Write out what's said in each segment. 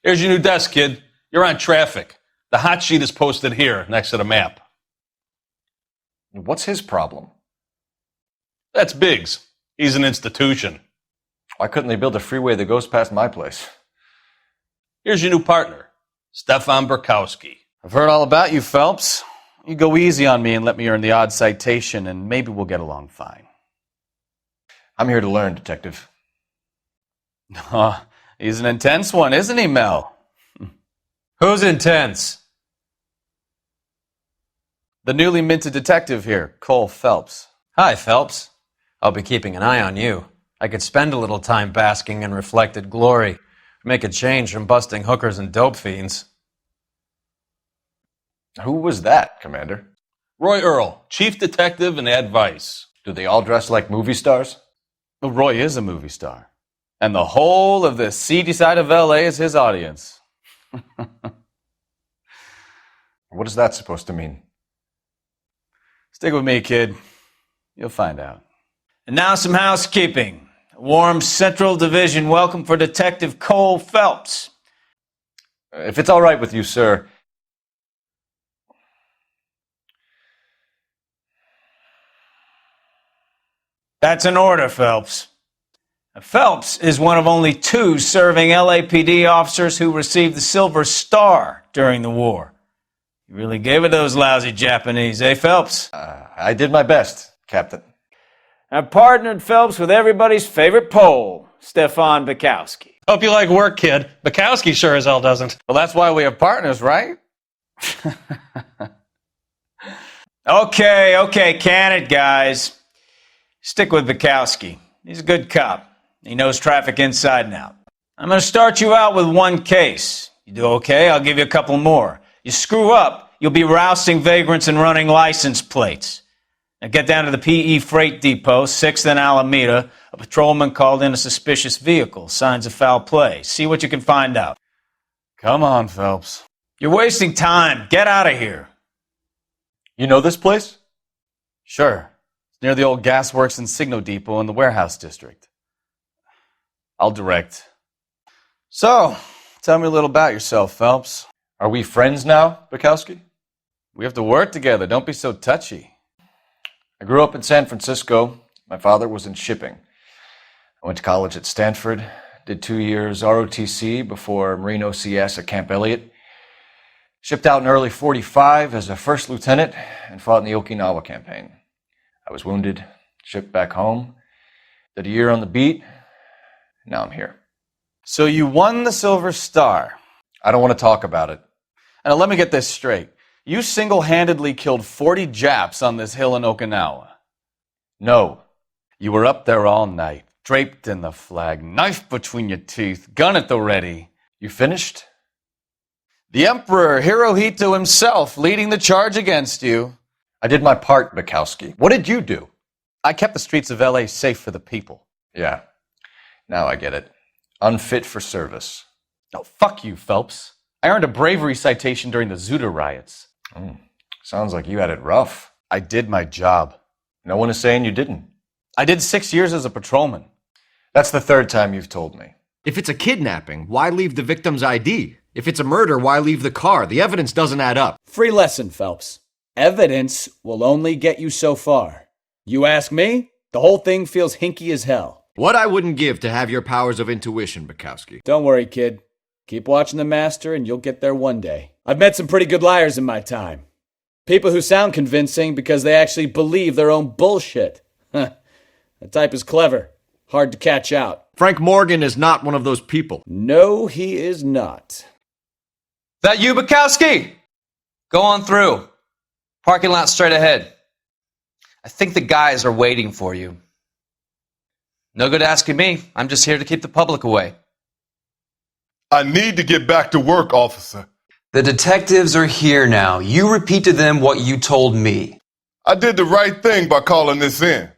Here's your new desk, kid. You're on traffic. The hot sheet is posted here, next to the map. What's his problem? That's Biggs. He's an institution. Why couldn't they build a freeway that goes past my place? Here's your new partner, Stefan Burkowski. I've heard all about you, Phelps. You go easy on me and let me earn the odd citation, and maybe we'll get along fine. I'm here to learn, Detective. Oh, he's an intense one, isn't he, Mel? Who's intense? The newly minted detective here, Cole Phelps. Hi, Phelps. I'll be keeping an eye on you. I could spend a little time basking in reflected glory. Make a change from busting hookers and dope fiends. Who was that, Commander? Roy Earl, chief detective and advice. Do they all dress like movie stars? Well, Roy is a movie star. And the whole of the seedy side of L.A. is his audience. What is that supposed to mean? Stick with me, kid. You'll find out. And now some housekeeping. A warm Central Division welcome for Detective Cole Phelps. If it's all right with you, sir. That's an order, Phelps. Now, Phelps is one of only 2 serving LAPD officers who received the Silver Star during the war. You really gave it those lousy Japanese, eh, Phelps? I did my best, Captain. I've partnered Phelps with everybody's favorite Pole, Stefan Burkowski. Hope you like work, kid. Bukowski sure as hell doesn't. Well, that's why we have partners, right? Okay, can it, guys. Stick with Bukowski. He's a good cop. He knows traffic inside and out. I'm going to start you out with 1 case. You do okay, I'll give you a couple more. You screw up, you'll be rousting vagrants and running license plates. Now get down to the PE Freight Depot, 6th and Alameda. A patrolman called in a suspicious vehicle. Signs of foul play. See what you can find out. Come on, Phelps. You're wasting time. Get out of here. You know this place? Sure. It's near the old gasworks and Signo Depot in the warehouse district. I'll direct. So, tell me a little about yourself, Phelps. Are we friends now, Bukowski? We have to work together. Don't be so touchy. I grew up in San Francisco. My father was in shipping. I went to college at Stanford, did 2 years ROTC before Marine OCS at Camp Elliott. Shipped out in early 45 as a first lieutenant and fought in the Okinawa campaign. I was wounded, shipped back home, did a year on the beat. Now I'm here. So you won the Silver Star. I don't want to talk about it. And let me get this straight. You single-handedly killed 40 Japs on this hill in Okinawa. No. You were up there all night, draped in the flag, knife between your teeth, gun at the ready. You finished? The Emperor Hirohito himself leading the charge against you. I did my part, Bukowski. What did you do? I kept the streets of L.A. safe for the people. Yeah. Now I get it. Unfit for service. Oh, fuck you, Phelps. I earned a bravery citation during the Zuda riots. Sounds like you had it rough. I did my job. No one is saying you didn't. I did 6 years as a patrolman. That's the 3rd time you've told me. If it's a kidnapping, why leave the victim's ID? If it's a murder, why leave the car? The evidence doesn't add up. Free lesson, Phelps. Evidence will only get you so far. You ask me, the whole thing feels hinky as hell. What I wouldn't give to have your powers of intuition, Bukowski. Don't worry, kid. Keep watching the master and you'll get there one day. I've met some pretty good liars in my time. People who sound convincing because they actually believe their own bullshit. That type is clever. Hard to catch out. Frank Morgan is not one of those people. No, he is not. That you, Bukowski? Go on through. Parking lot straight ahead. I think the guys are waiting for you. No good asking me. I'm just here to keep the public away. I need to get back to work, officer. The detectives are here now. You repeat to them what you told me. I did the right thing by calling this in.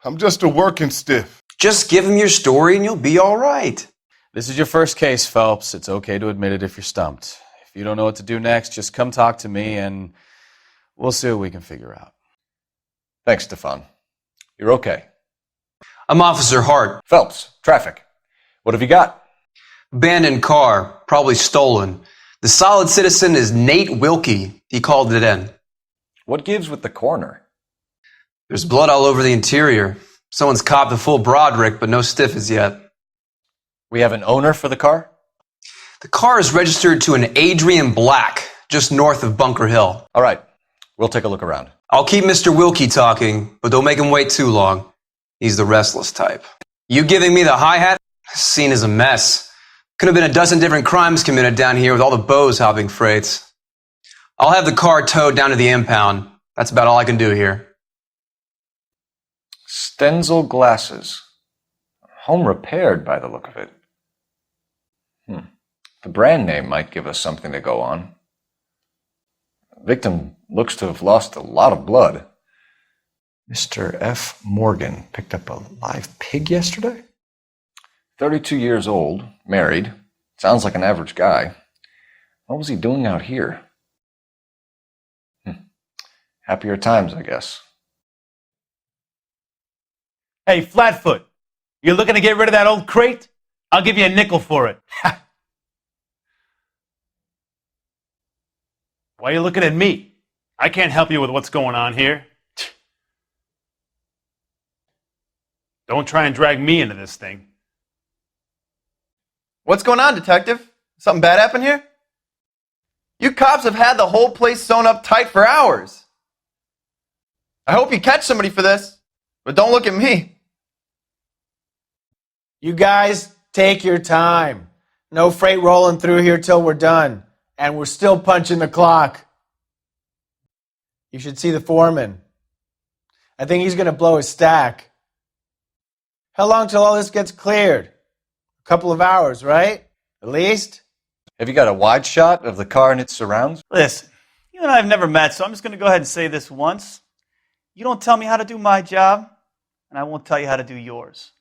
I'm just a working stiff. Just give them your story and you'll be all right. This is your first case, Phelps. It's okay to admit it if you're stumped. If you don't know what to do next, just come talk to me and we'll see what we can figure out. Thanks, Stefan. You're okay. I'm Officer Hart. Phelps, traffic. What have you got? Abandoned car, probably stolen. The solid citizen is Nate Wilkie. He called it in. What gives with the coroner? There's blood all over the interior. Someone's copped a full Broderick, but no stiff as yet. We have an owner for the car? The car is registered to an Adrian Black, just north of Bunker Hill. All right, we'll take a look around. I'll keep Mr. Wilkie talking, but don't make him wait too long. He's the restless type. You giving me the hi-hat? Scene is a mess. Could have been a dozen different crimes committed down here with all the bows hopping freights. I'll have the car towed down to the impound. That's about all I can do here. Stenzel glasses. Home repaired by the look of it. The brand name might give us something to go on. The victim looks to have lost a lot of blood. Mr. F. Morgan picked up a live pig yesterday? 32 years old, married. Sounds like an average guy. What was he doing out here? Happier times, I guess. Hey, Flatfoot, you looking to get rid of that old crate? I'll give you a nickel for it. Why are you looking at me? I can't help you with what's going on here. Don't try and drag me into this thing. What's going on, Detective? Something bad happened here? You cops have had the whole place sewn up tight for hours. I hope you catch somebody for this, but don't look at me. You guys, take your time. No freight rolling through here till we're done. And we're still punching the clock. You should see the foreman. I think he's going to blow his stack. How long till all this gets cleared? A couple of hours, right? At least? Have you got a wide shot of the car and its surrounds? Listen, you and I have never met, so I'm just going to go ahead and say this once. You don't tell me how to do my job, and I won't tell you how to do yours.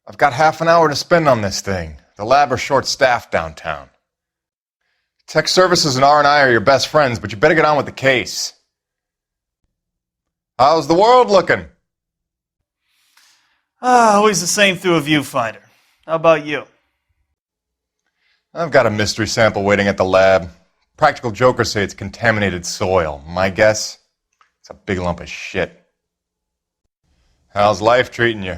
I've got half an hour to spend on this thing. The lab are short-staffed downtown. Tech Services and R&I are your best friends, but you better get on with the case. How's the world looking? Always the same through a viewfinder. How about you? I've got a mystery sample waiting at the lab. Practical jokers say it's contaminated soil. My guess? It's a big lump of shit. How's life treating you?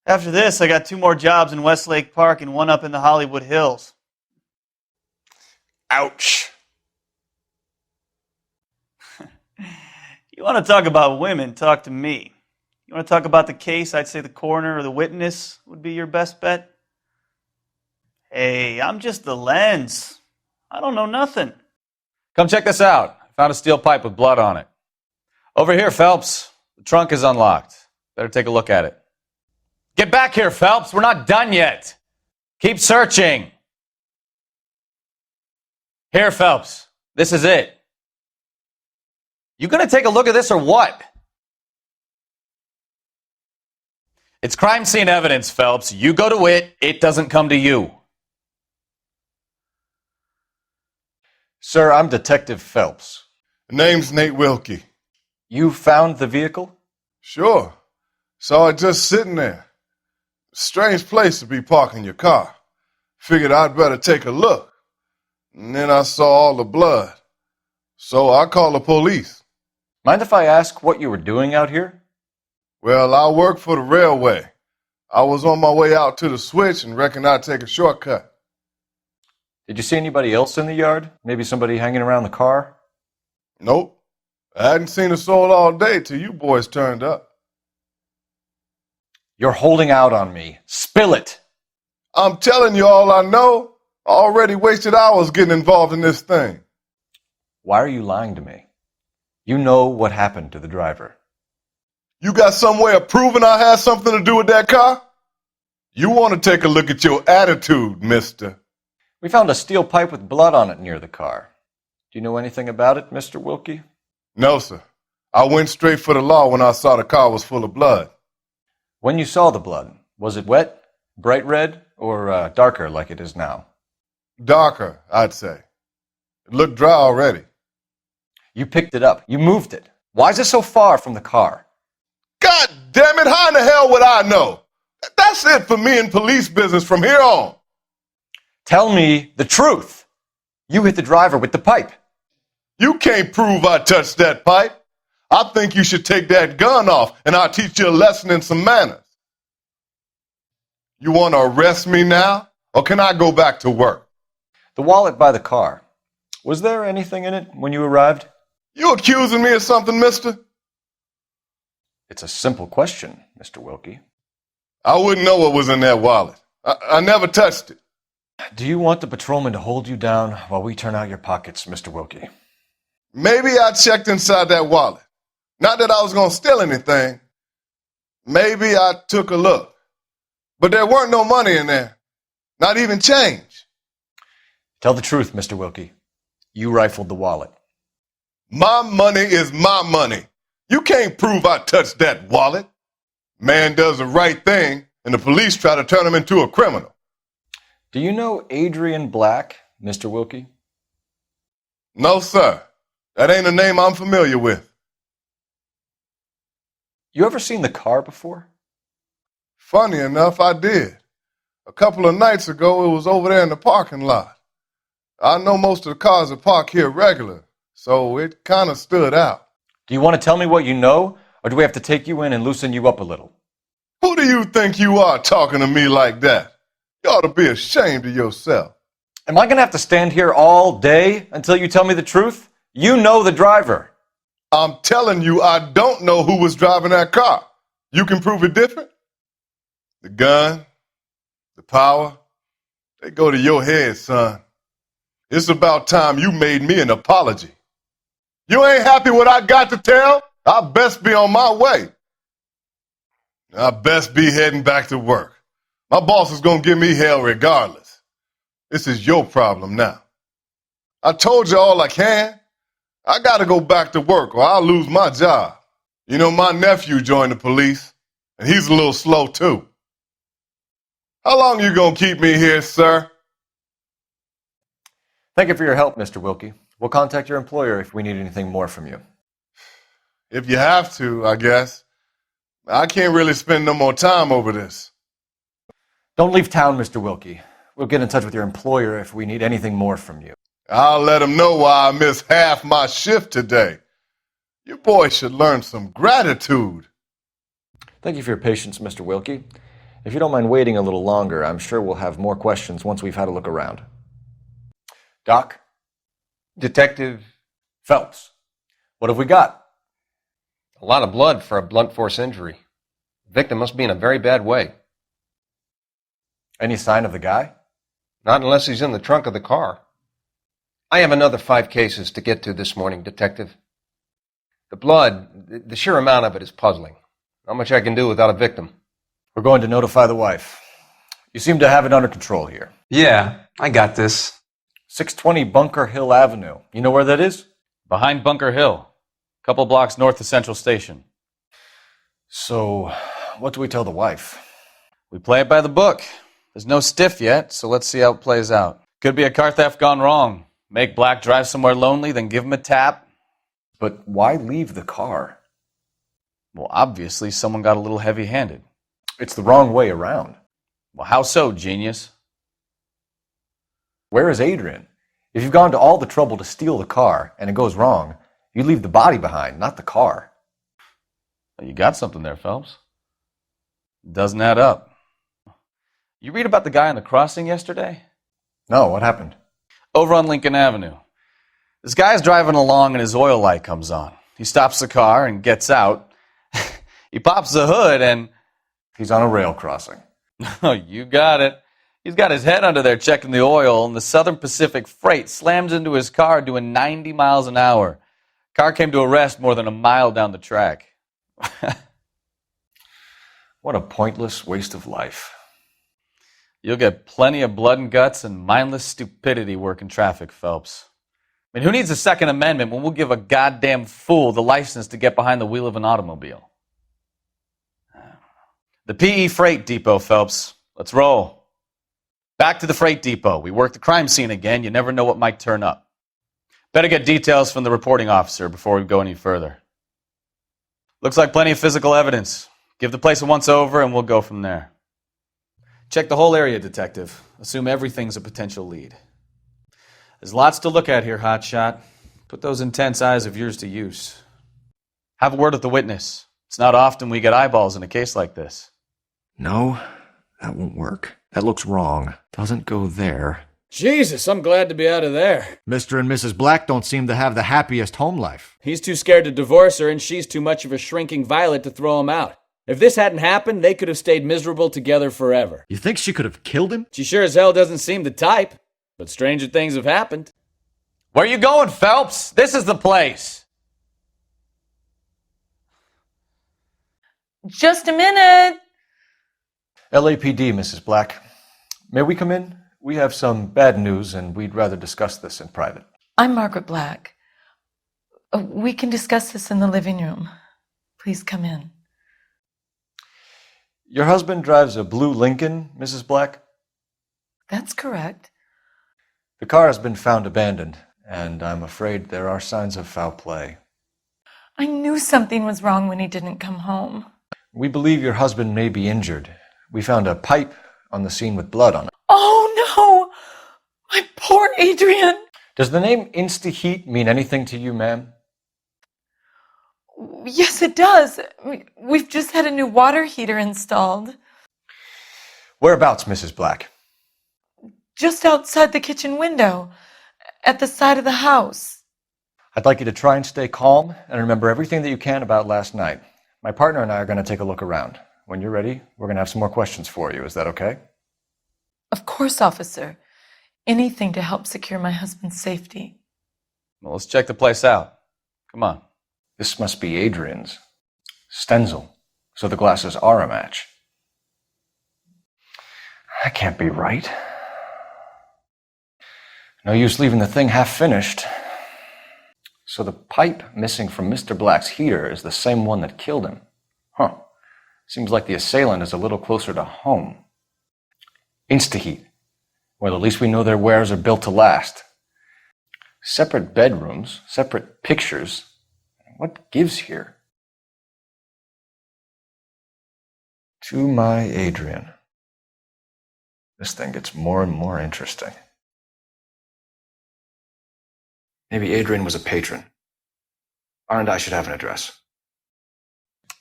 After this, I got 2 more jobs in Westlake Park and 1 up in the Hollywood Hills. Ouch. You want to talk about women, talk to me. You want to talk about the case, I'd say the coroner or the witness would be your best bet. Hey, I'm just the lens. I don't know nothing. Come check this out. I found a steel pipe with blood on it. Over here, Phelps. The trunk is unlocked. Better take a look at it. Get back here, Phelps. We're not done yet. Keep searching. Here, Phelps. This is it. You gonna take a look at this or what? It's crime scene evidence, Phelps. You go to it, it doesn't come to you. Sir, I'm Detective Phelps. Name's Nate Wilkie. You found the vehicle? Sure. Saw it just sitting there. Strange place to be parking your car. Figured I'd better take a look. And then I saw all the blood. So I called the police. Mind if I ask what you were doing out here? Well, I work for the railway. I was on my way out to the switch and reckoned I'd take a shortcut. Did you see anybody else in the yard? Maybe somebody hanging around the car? Nope. I hadn't seen a soul all day till you boys turned up. You're holding out on me. Spill it. I'm telling you all I know. I already wasted hours getting involved in this thing. Why are you lying to me? You know what happened to the driver. You got some way of proving I had something to do with that car? You want to take a look at your attitude, mister. We found a steel pipe with blood on it near the car. Do you know anything about it, Mr. Wilkie? No, sir. I went straight for the law when I saw the car was full of blood. When you saw the blood, was it wet, bright red, or darker like it is now? Darker, I'd say. It looked dry already. You picked it up. You moved it. Why is it so far from the car? God damn it, how in the hell would I know? That's it for me in police business from here on. Tell me the truth. You hit the driver with the pipe. You can't prove I touched that pipe. I think you should take that gun off and I'll teach you a lesson in some manners. You want to arrest me now, or can I go back to work? The wallet by the car. Was there anything in it when you arrived? You accusing me of something, mister? It's a simple question, Mr. Wilkie. I wouldn't know what was in that wallet. I never touched it. Do you want the patrolman to hold you down while we turn out your pockets, Mr. Wilkie? Maybe I checked inside that wallet. Not that I was going to steal anything. Maybe I took a look. But there weren't no money in there. Not even change. Tell the truth, Mr. Wilkie. You rifled the wallet. My money is my money. You can't prove I touched that wallet. Man does the right thing, and the police try to turn him into a criminal. Do you know Adrian Black, Mr. Wilkie? No, sir. That ain't a name I'm familiar with. You ever seen the car before? Funny enough, I did. A couple of nights ago, it was over there in the parking lot. I know most of the cars are parked here regular, so it kind of stood out. Do you want to tell me what you know, or do we have to take you in and loosen you up a little? Who do you think you are talking to me like that? You ought to be ashamed of yourself. Am I going to have to stand here all day until you tell me the truth? You know the driver. I'm telling you, I don't know who was driving that car. You can prove it different? The gun, the power, they go to your head, son. It's about time you made me an apology. You ain't happy with what I got to tell? I best be on my way. I best be heading back to work. My boss is going to give me hell regardless. This is your problem now. I told you all I can. I got to go back to work or I'll lose my job. You know, my nephew joined the police, and he's a little slow too. How long you going to keep me here, sir? Thank you for your help, Mr. Wilkie. We'll contact your employer if we need anything more from you. If you have to, I guess. I can't really spend no more time over this. Don't leave town, Mr. Wilkie. We'll get in touch with your employer if we need anything more from you. I'll let him know why I missed half my shift today. You boys should learn some gratitude. Thank you for your patience, Mr. Wilkie. If you don't mind waiting a little longer, I'm sure we'll have more questions once we've had a look around. Doc? Detective Phelps. What have we got? A lot of blood for a blunt force injury. The victim must be in a very bad way. Any sign of the guy? Not unless he's in the trunk of the car. I have another 5 cases to get to this morning, Detective. The blood, the sheer amount of it is puzzling. Not much I can do without a victim. We're going to notify the wife. You seem to have it under control here. Yeah, I got this. 620 Bunker Hill Avenue. You know where that is? Behind Bunker Hill. A couple blocks north of Central Station. So, what do we tell the wife? We play it by the book. There's no stiff yet, so let's see how it plays out. Could be a car theft gone wrong. Make Black drive somewhere lonely, then give him a tap. But why leave the car? Well, obviously someone got a little heavy-handed. It's the wrong way around. Well, how so, genius? Where is Adrian? If you've gone to all the trouble to steal the car and it goes wrong, you leave the body behind, not the car. Well, you got something there, Phelps. Doesn't add up. You read about the guy on the crossing yesterday? No, what happened? Over on Lincoln Avenue. This guy's driving along and his oil light comes on. He stops the car and gets out. He pops the hood and... He's on a rail crossing. Oh, you got it. He's got his head under there checking the oil, and the Southern Pacific Freight slams into his car doing 90 miles an hour. Car came to a rest more than a mile down the track. What a pointless waste of life. You'll get plenty of blood and guts and mindless stupidity working traffic, Phelps. I mean, who needs a Second Amendment when we'll give a goddamn fool the license to get behind the wheel of an automobile? The PE Freight Depot, Phelps. Let's roll. Back to the freight depot. We work the crime scene again. You never know what might turn up. Better get details from the reporting officer before we go any further. Looks like plenty of physical evidence. Give the place a once over and we'll go from there. Check the whole area, Detective. Assume everything's a potential lead. There's lots to look at here, Hotshot. Put those intense eyes of yours to use. Have a word with the witness. It's not often we get eyeballs in a case like this. No, that won't work. That looks wrong. Doesn't go there. Jesus, I'm glad to be out of there. Mr. and Mrs. Black don't seem to have the happiest home life. He's too scared to divorce her, and she's too much of a shrinking violet to throw him out. If this hadn't happened, they could have stayed miserable together forever. You think she could have killed him? She sure as hell doesn't seem the type, but stranger things have happened. Where you going, Phelps? This is the place. Just a minute. LAPD, Mrs. Black. May we come in? We have some bad news, and we'd rather discuss this in private. I'm Margaret Black. We can discuss this in the living room. Please come in. Your husband drives a blue Lincoln, Mrs. Black? That's correct. The car has been found abandoned, and I'm afraid there are signs of foul play. I knew something was wrong when he didn't come home. We believe your husband may be injured. We found a pipe on the scene with blood on it. Oh no! My poor Adrian! Does the name Insta-Heat mean anything to you, ma'am? Yes, it does. We've just had a new water heater installed. Whereabouts, Mrs. Black? Just outside the kitchen window, at the side of the house. I'd like you to try and stay calm and remember everything that you can about last night. My partner and I are going to take a look around. When you're ready, we're going to have some more questions for you. Is that okay? Of course, officer. Anything to help secure my husband's safety. Well, let's check the place out. Come on. This must be Adrian's. Stenzel. So the glasses are a match. That can't be right. No use leaving the thing half finished. So the pipe missing from Mr. Black's heater is the same one that killed him. Huh. Seems like the assailant is a little closer to home. Insta-Heat. Well, at least we know their wares are built to last. Separate bedrooms, separate pictures. What gives here? To my Adrian. This thing gets more and more interesting. Maybe Adrian was a patron. R&I should have an address.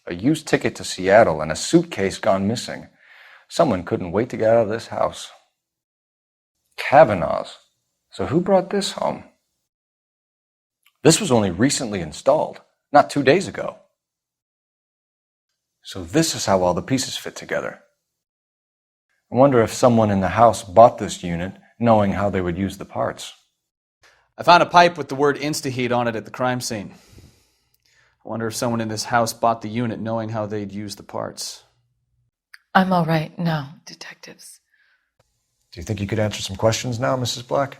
A used ticket to Seattle and a suitcase gone missing. Someone couldn't wait to get out of this house. Kavanaugh's. So who brought this home? This was only recently installed, not 2 days ago. So this is how all the pieces fit together. I wonder if someone in the house bought this unit knowing how they would use the parts. I found a pipe with the word Insta-Heat on it at the crime scene. I wonder if someone in this house bought the unit knowing how they'd use the parts. I'm all right now, detectives. Do you think you could answer some questions now, Mrs. Black?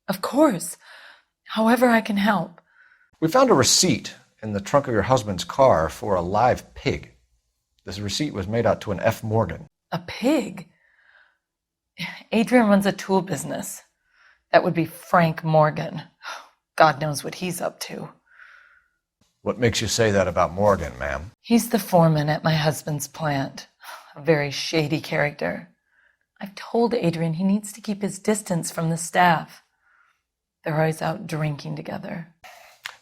Of course. However I can help. We found a receipt in the trunk of your husband's car for a live pig. This receipt was made out to an F. Morgan. A pig? Adrian runs a tool business. That would be Frank Morgan. God knows what he's up to. What makes you say that about Morgan, ma'am? He's the foreman at my husband's plant. A very shady character. I've told Adrian he needs to keep his distance from the staff. They're always out drinking together.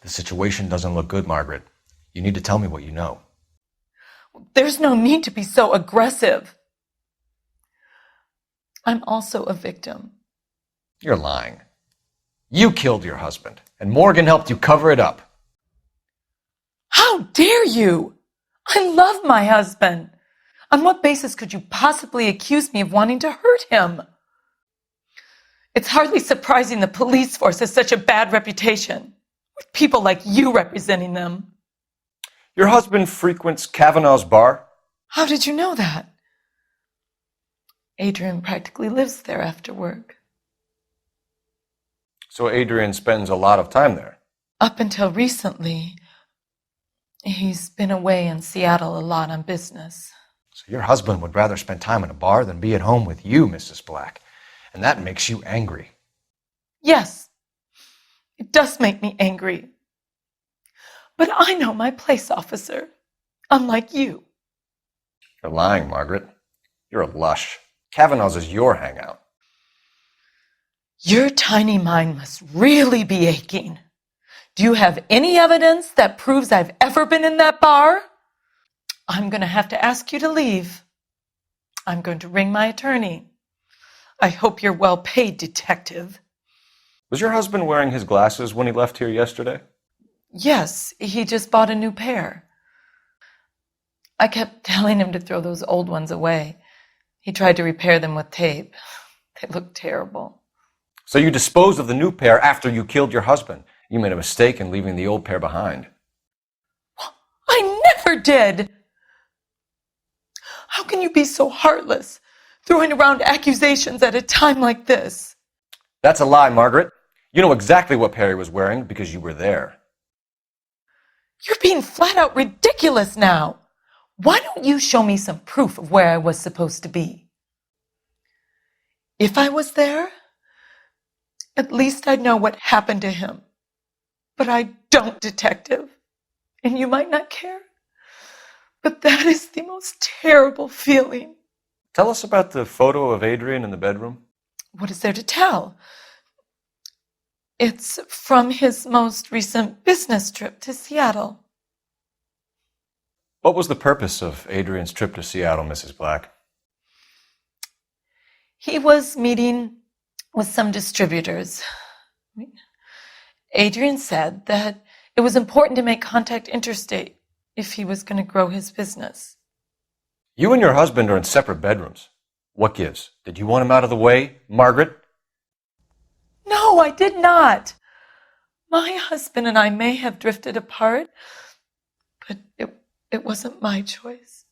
The situation doesn't look good, Margaret. You need to tell me what you know. There's no need to be so aggressive. I'm also a victim. You're lying. You killed your husband, and Morgan helped you cover it up. How dare you? I love my husband. On what basis could you possibly accuse me of wanting to hurt him? It's hardly surprising the police force has such a bad reputation, with people like you representing them. Your husband frequents Kavanaugh's bar? How did you know that? Adrian practically lives there after work. So Adrian spends a lot of time there? Up until recently, he's been away in Seattle a lot on business. So your husband would rather spend time in a bar than be at home with you, Mrs. Black. And that makes you angry. Yes, it does make me angry. But I know my place, officer, unlike you. You're lying, Margaret. You're a lush. Kavanaugh's is your hangout. Your tiny mind must really be aching. Do you have any evidence that proves I've ever been in that bar? I'm going to have to ask you to leave. I'm going to ring my attorney. I hope you're well paid, detective. Was your husband wearing his glasses when he left here yesterday? Yes, he just bought a new pair. I kept telling him to throw those old ones away. He tried to repair them with tape. They looked terrible. So you disposed of the new pair after you killed your husband. You made a mistake in leaving the old pair behind. I never did! How can you be so heartless, throwing around accusations at a time like this? That's a lie, Margaret. You know exactly what pair he was wearing because you were there. You're being flat out ridiculous now. Why don't you show me some proof of where I was supposed to be? If I was there, at least I'd know what happened to him. But I don't, detective. And you might not care. But that is the most terrible feeling. Tell us about the photo of Adrian in the bedroom. What is there to tell? It's from his most recent business trip to Seattle. What was the purpose of Adrian's trip to Seattle, Mrs. Black? He was meeting with some distributors. Adrian said that it was important to make contact interstate if he was going to grow his business. You and your husband are in separate bedrooms. What gives? Did you want him out of the way, Margaret? No, I did not. My husband and I may have drifted apart, but it wasn't my choice.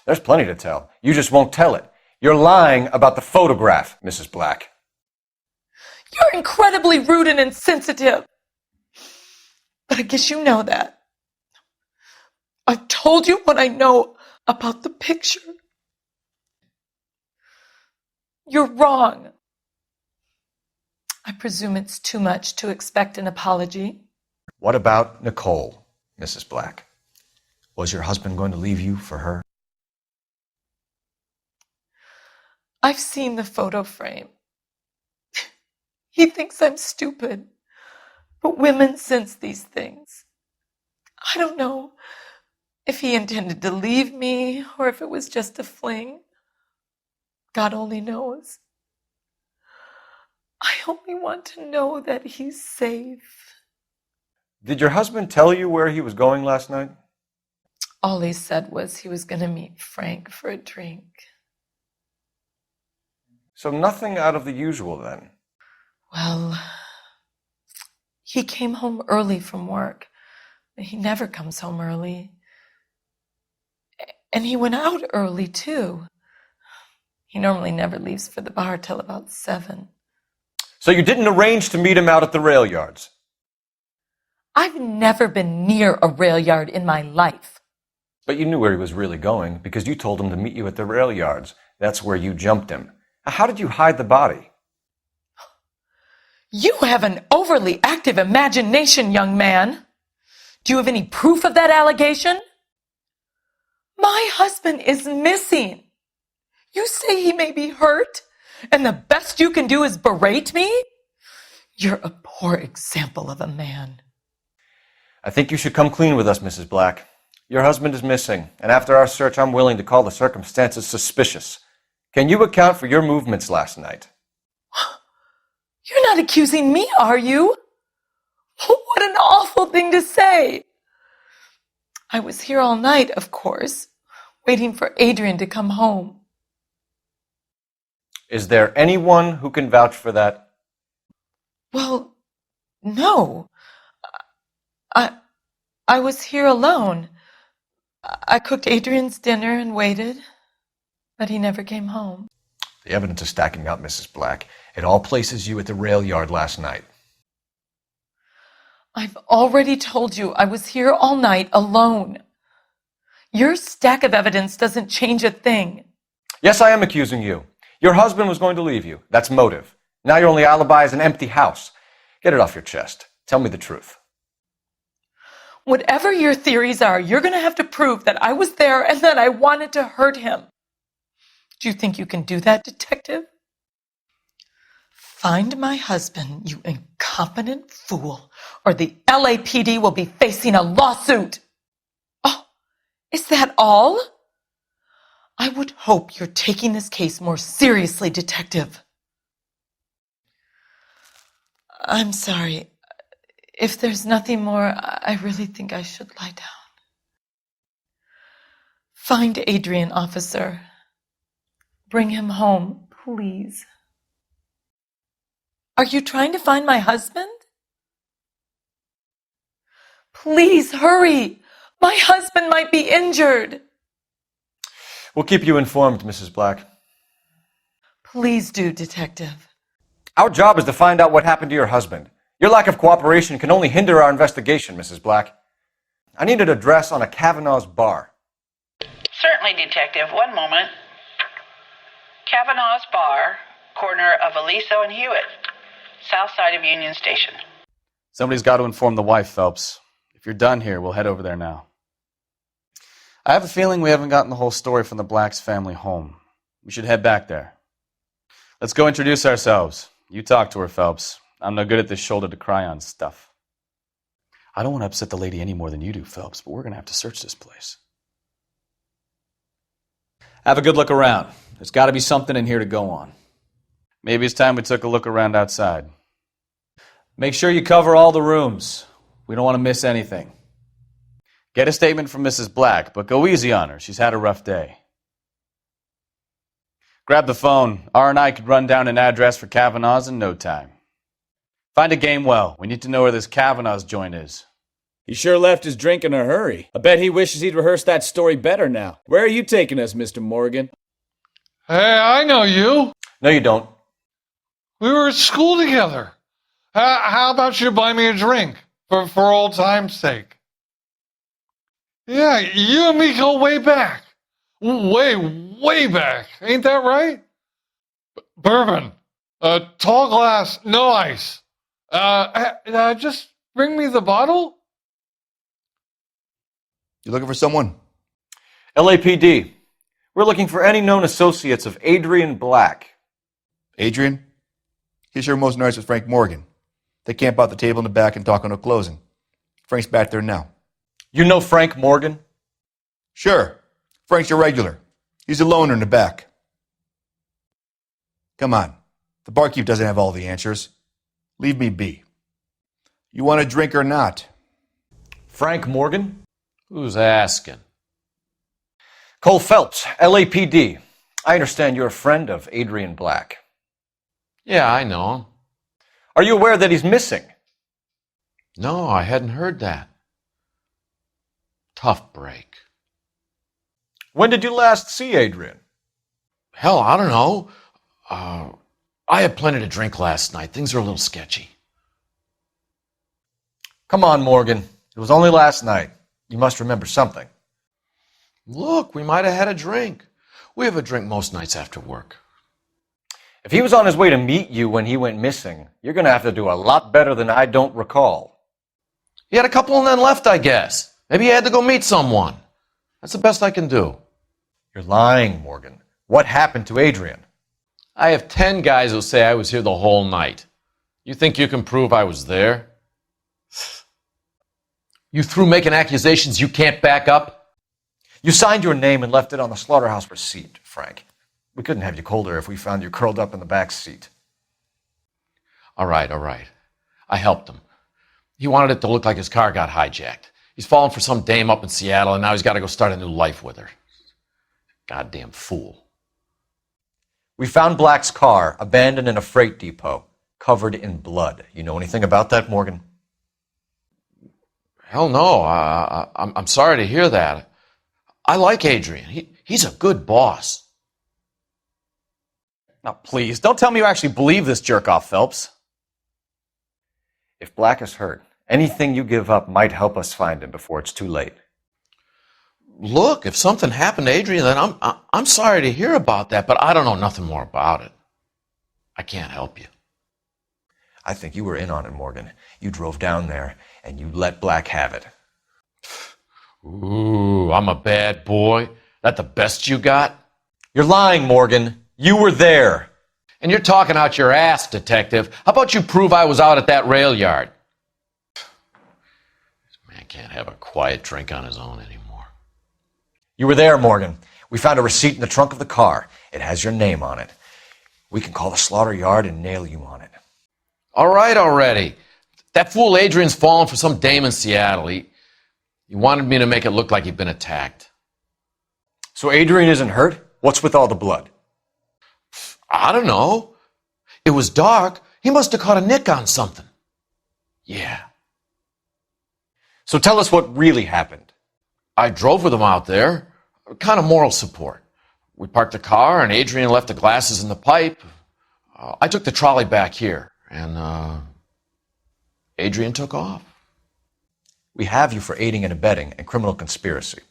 There's plenty to tell. You just won't tell it. You're lying about the photograph, Mrs. Black. You're incredibly rude and insensitive. But I guess you know that. I've told you what I know about the picture. You're wrong. I presume it's too much to expect an apology. What about Nicole, Mrs. Black? Was your husband going to leave you for her? I've seen the photo frame. He thinks I'm stupid. But women sense these things. I don't know if he intended to leave me or if it was just a fling. God only knows. I only want to know that he's safe. Did your husband tell you where he was going last night? All he said was he was going to meet Frank for a drink. So nothing out of the usual then? Well, he came home early from work. He never comes home early. And he went out early, too. He normally never leaves for the bar till about 7. So you didn't arrange to meet him out at the rail yards? I've never been near a rail yard in my life. But you knew where he was really going because you told him to meet you at the rail yards. That's where you jumped him. How did you hide the body? You have an overly active imagination, young man. Do you have any proof of that allegation? My husband is missing. You say he may be hurt, and the best you can do is berate me? You're a poor example of a man. I think you should come clean with us, Mrs. Black. Your husband is missing, and after our search, I'm willing to call the circumstances suspicious. Can you account for your movements last night? You're not accusing me, are you? What an awful thing to say. I was here all night, of course, waiting for Adrian to come home. Is there anyone who can vouch for that? Well, no. I was here alone. I cooked Adrian's dinner and waited, but he never came home. The evidence is stacking up, Mrs. Black. It all places you at the rail yard last night. I've already told you I was here all night alone. Your stack of evidence doesn't change a thing. Yes, I am accusing you. Your husband was going to leave you. That's motive. Now your only alibi is an empty house. Get it off your chest. Tell me the truth. Whatever your theories are, you're going to have to prove that I was there and that I wanted to hurt him. Do you think you can do that, Detective? Find my husband, you incompetent fool, or the LAPD will be facing a lawsuit. Oh, is that all? I would hope you're taking this case more seriously, Detective. I'm sorry. If there's nothing more, I really think I should lie down. Find Adrian, officer. Bring him home, please. Are you trying to find my husband? Please hurry. My husband might be injured. We'll keep you informed, Mrs. Black. Please do, Detective. Our job is to find out what happened to your husband. Your lack of cooperation can only hinder our investigation, Mrs. Black. I need an address on a Kavanaugh's bar. Certainly, Detective. One moment. Kavanaugh's Bar, corner of Aliso and Hewitt, south side of Union Station. Somebody's got to inform the wife, Phelps. If you're done here, we'll head over there now. I have a feeling we haven't gotten the whole story from the Black's family home. We should head back there. Let's go introduce ourselves. You talk to her, Phelps. I'm no good at this shoulder to cry on stuff. I don't want to upset the lady any more than you do, Phelps, but we're going to have to search this place. Have a good look around. There's got to be something in here to go on. Maybe it's time we took a look around outside. Make sure you cover all the rooms. We don't want to miss anything. Get a statement from Mrs. Black, but go easy on her. She's had a rough day. Grab the phone. R&I could run down an address for Kavanaugh's in no time. Find a game well. We need to know where this Kavanaugh's joint is. He sure left his drink in a hurry. I bet he wishes he'd rehearsed that story better now. Where are you taking us, Mr. Morgan? Hey, I know you. No, you don't. We were at school together. How about you buy me a drink for old time's sake? Yeah, you and me go way back. Way back. Ain't that right? Bourbon. Tall glass, no ice. Just bring me the bottle? You looking for someone? LAPD. We're looking for any known associates of Adrian Black. Adrian? He's here most nights with Frank Morgan. They camp out the table in the back and talk on a closing. Frank's back there now. You know Frank Morgan? Sure. Frank's your regular. He's a loner in the back. Come on. The barkeep doesn't have all the answers. Leave me be. You want a drink or not? Frank Morgan? Who's asking? Cole Phelps, LAPD. I understand you're a friend of Adrian Black. Yeah, I know him. Are you aware that he's missing? No, I hadn't heard that. Tough break. When did you last see Adrian? Hell, I don't know. I had plenty to drink last night. Things are a little sketchy. Come on, Morgan. It was only last night. You must remember something. Look, we might have had a drink. We have a drink most nights after work. If he was on his way to meet you when he went missing, you're going to have to do a lot better than I don't recall. He had a couple and then left, I guess. Maybe he had to go meet someone. That's the best I can do. You're lying, Morgan. What happened to Adrian? I have 10 guys who say I was here the whole night. You think you can prove I was there? You through making accusations you can't back up? You signed your name and left it on the slaughterhouse receipt, Frank. We couldn't have you colder if we found you curled up in the back seat. All right. I helped him. He wanted it to look like his car got hijacked. He's fallen for some dame up in Seattle, and now he's got to go start a new life with her. Goddamn fool. We found Black's car abandoned in a freight depot, covered in blood. You know anything about that, Morgan? Hell no. I'm sorry to hear that. I like Adrian. He's a good boss. Now, please, don't tell me you actually believe this jerk-off, Phelps. If Black is hurt, anything you give up might help us find him before it's too late. Look, if something happened to Adrian, then I'm sorry to hear about that, but I don't know nothing more about it. I can't help you. I think you were in on it, Morgan. You drove down there, and you let Black have it. Ooh, I'm a bad boy. That the best you got? You're lying, Morgan. You were there. And you're talking out your ass, detective. How about you prove I was out at that rail yard? This man can't have a quiet drink on his own anymore. You were there, Morgan. We found a receipt in the trunk of the car. It has your name on it. We can call the slaughter yard and nail you on it. All right already. That fool Adrian's fallen for some dame in Seattle. He wanted me to make it look like he'd been attacked. So Adrian isn't hurt? What's with all the blood? I don't know. It was dark. He must have caught a nick on something. Yeah. So tell us what really happened. I drove with him out there. Kind of moral support. We parked the car and Adrian left the glasses in the pipe. I took the trolley back here and Adrian took off. We have you for aiding and abetting and criminal conspiracy.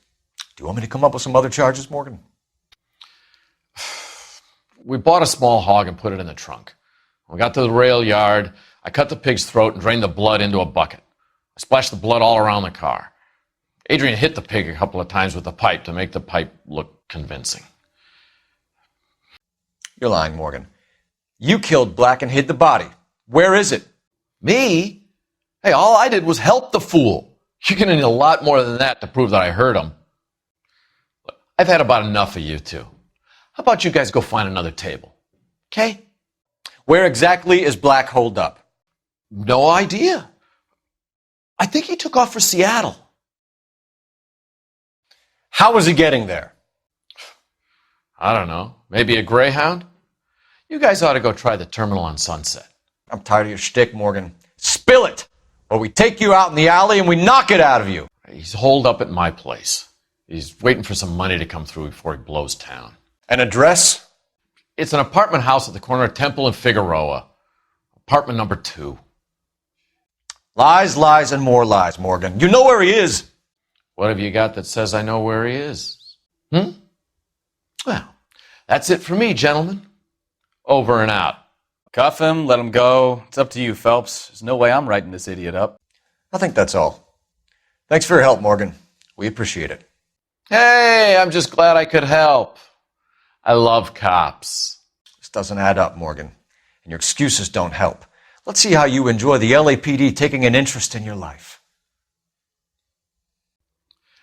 Do you want me to come up with some other charges, Morgan? We bought a small hog and put it in the trunk. When we got to the rail yard, I cut the pig's throat and drained the blood into a bucket. I splashed the blood all around the car. Adrian hit the pig a couple of times with the pipe to make the pipe look convincing. You're lying, Morgan. You killed Black and hid the body. Where is it? Me? Hey, all I did was help the fool. You're going to need a lot more than that to prove that I hurt him. Look, I've had about enough of you two. How about you guys go find another table? Okay? Where exactly is Black holed up? No idea. I think he took off for Seattle. How was he getting there? I don't know. Maybe a Greyhound? You guys ought to go try the terminal on Sunset. I'm tired of your shtick, Morgan. Spill it! Or we take you out in the alley and we knock it out of you. He's holed up at my place. He's waiting for some money to come through before he blows town. An address? It's an apartment house at the corner of Temple and Figueroa. Apartment number 2. Lies, lies, and more lies, Morgan. You know where he is. What have you got that says I know where he is? Well, that's it for me, gentlemen. Over and out. Cuff him, let him go. It's up to you, Phelps. There's no way I'm writing this idiot up. I think that's all. Thanks for your help, Morgan. We appreciate it. Hey, I'm just glad I could help. I love cops. This doesn't add up, Morgan. And your excuses don't help. Let's see how you enjoy the LAPD taking an interest in your life.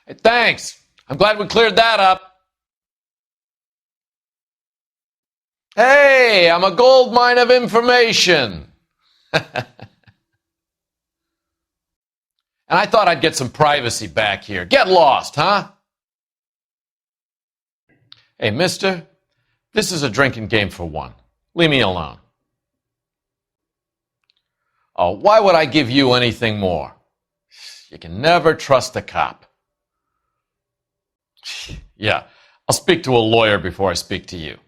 Hey, thanks. I'm glad we cleared that up. Hey, I'm a gold mine of information. And I thought I'd get some privacy back here. Get lost, huh? Hey, mister, this is a drinking game for one. Leave me alone. Oh, why would I give you anything more? You can never trust a cop. Yeah, I'll speak to a lawyer before I speak to you.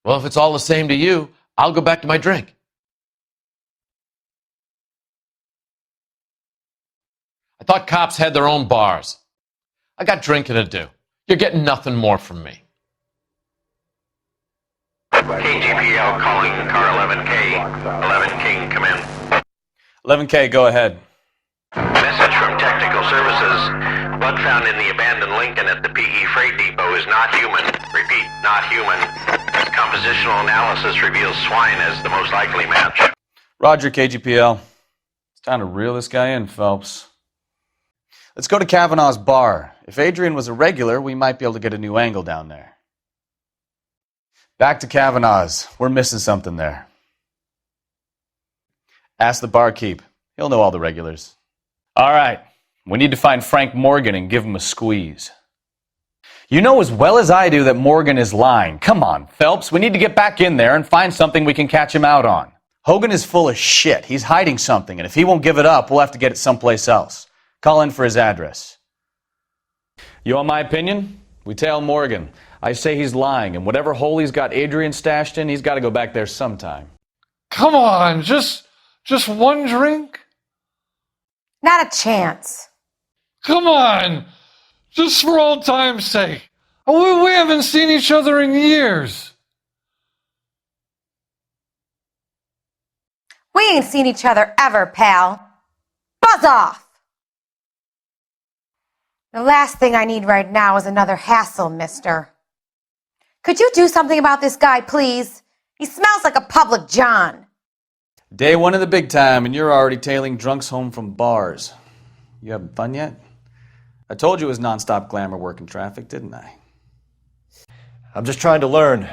Well, if it's all the same to you, I'll go back to my drink. I thought cops had their own bars. I got drinking to do. You're getting nothing more from me. KGPL calling car 11K. 11 King, come in. 11K, go ahead. Message from Technical Services. Blood found in the abandoned Lincoln at the PE Freight Depot is not human. Repeat, not human. Compositional analysis reveals swine as the most likely match. Roger, KGPL. It's time to reel this guy in, Phelps. Let's go to Kavanaugh's bar. If Adrian was a regular, we might be able to get a new angle down there. Back to Kavanaugh's. We're missing something there. Ask the barkeep. He'll know all the regulars. All right. We need to find Frank Morgan and give him a squeeze. You know as well as I do that Morgan is lying. Come on, Phelps. We need to get back in there and find something we can catch him out on. Hogan is full of shit. He's hiding something, and if he won't give it up, we'll have to get it someplace else. Call in for his address. You want my opinion? We tail Morgan. I say he's lying, and whatever hole he's got Adrian stashed in, he's got to go back there sometime. Come on, just one drink? Not a chance. Come on, just for old time's sake. We haven't seen each other in years. We ain't seen each other ever, pal. Buzz off! The last thing I need right now is another hassle, mister. Could you do something about this guy, please? He smells like a public John. Day one of the big time, and you're already tailing drunks home from bars. You having fun yet? I told you it was nonstop glamour work in traffic, didn't I? I'm just trying to learn.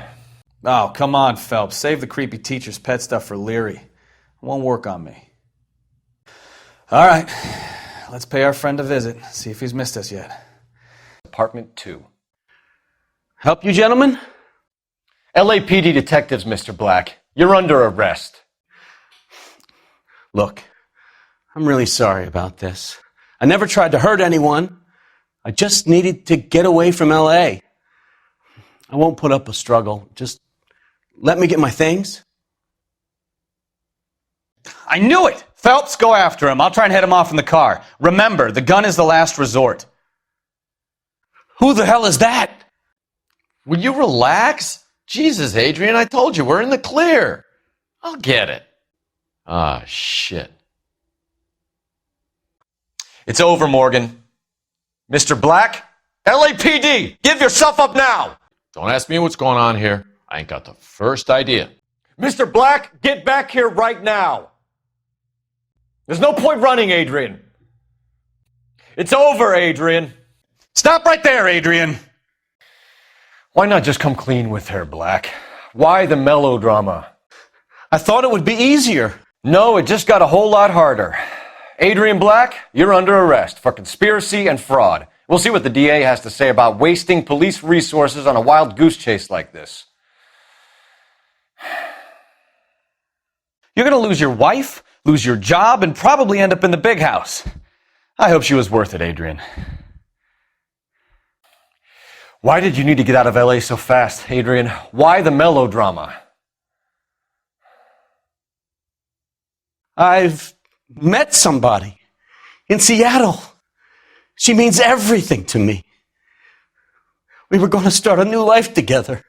Oh, come on, Phelps. Save the creepy teacher's pet stuff for Leary. It won't work on me. All right, let's pay our friend a visit, see if he's missed us yet. Apartment 2. Help you, gentlemen? LAPD detectives, Mr. Black. You're under arrest. Look, I'm really sorry about this. I never tried to hurt anyone. I just needed to get away from LA. I won't put up a struggle. Just let me get my things. I knew it! Phelps, go after him. I'll try and head him off in the car. Remember, the gun is the last resort. Who the hell is that? Will you relax? Jesus, Adrian, I told you, we're in the clear. I'll get it. Ah, shit. It's over, Morgan. Mr. Black, LAPD, give yourself up now! Don't ask me what's going on here. I ain't got the first idea. Mr. Black, get back here right now! There's no point running, Adrian. It's over, Adrian. Stop right there, Adrian. Why not just come clean with her, Black? Why the melodrama? I thought it would be easier. No, it just got a whole lot harder. Adrian Black, you're under arrest for conspiracy and fraud. We'll see what the DA has to say about wasting police resources on a wild goose chase like this. You're going to lose your wife, lose your job, and probably end up in the big house. I hope she was worth it, Adrian. Why did you need to get out of LA so fast, Adrian? Why the melodrama? I've met somebody in Seattle. She means everything to me. We were going to start a new life together.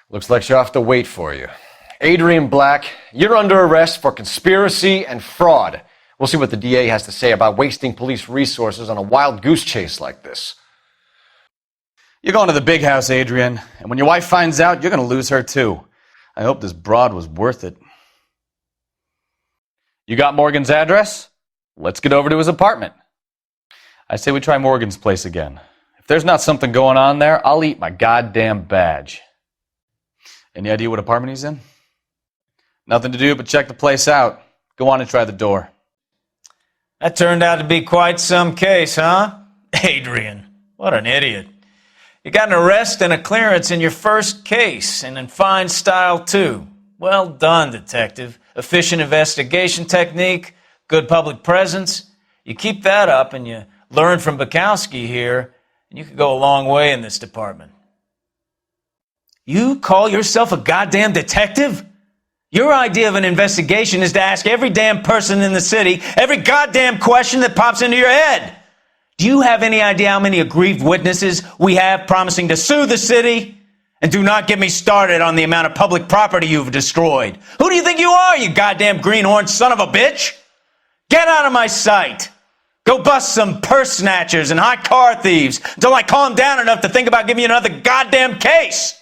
Looks like she'll have to wait for you. Adrian Black, you're under arrest for conspiracy and fraud. We'll see what the DA has to say about wasting police resources on a wild goose chase like this. You're going to the big house, Adrian, and when your wife finds out, you're going to lose her too. I hope this broad was worth it. You got Morgan's address? Let's get over to his apartment. I say we try Morgan's place again. If there's not something going on there, I'll eat my goddamn badge. Any idea what apartment he's in? Nothing to do but check the place out. Go on and try the door. That turned out to be quite some case, huh? Adrian, what an idiot. You got an arrest and a clearance in your first case, and in fine style, too. Well done, detective. Efficient investigation technique, good public presence. You keep that up and you learn from Bukowski here, and you could go a long way in this department. You call yourself a goddamn detective? Your idea of an investigation is to ask every damn person in the city every goddamn question that pops into your head. Do you have any idea how many aggrieved witnesses we have promising to sue the city? And do not get me started on the amount of public property you've destroyed. Who do you think you are, you goddamn greenhorn son of a bitch? Get out of my sight. Go bust some purse snatchers and high car thieves until I calm down enough to think about giving you another goddamn case.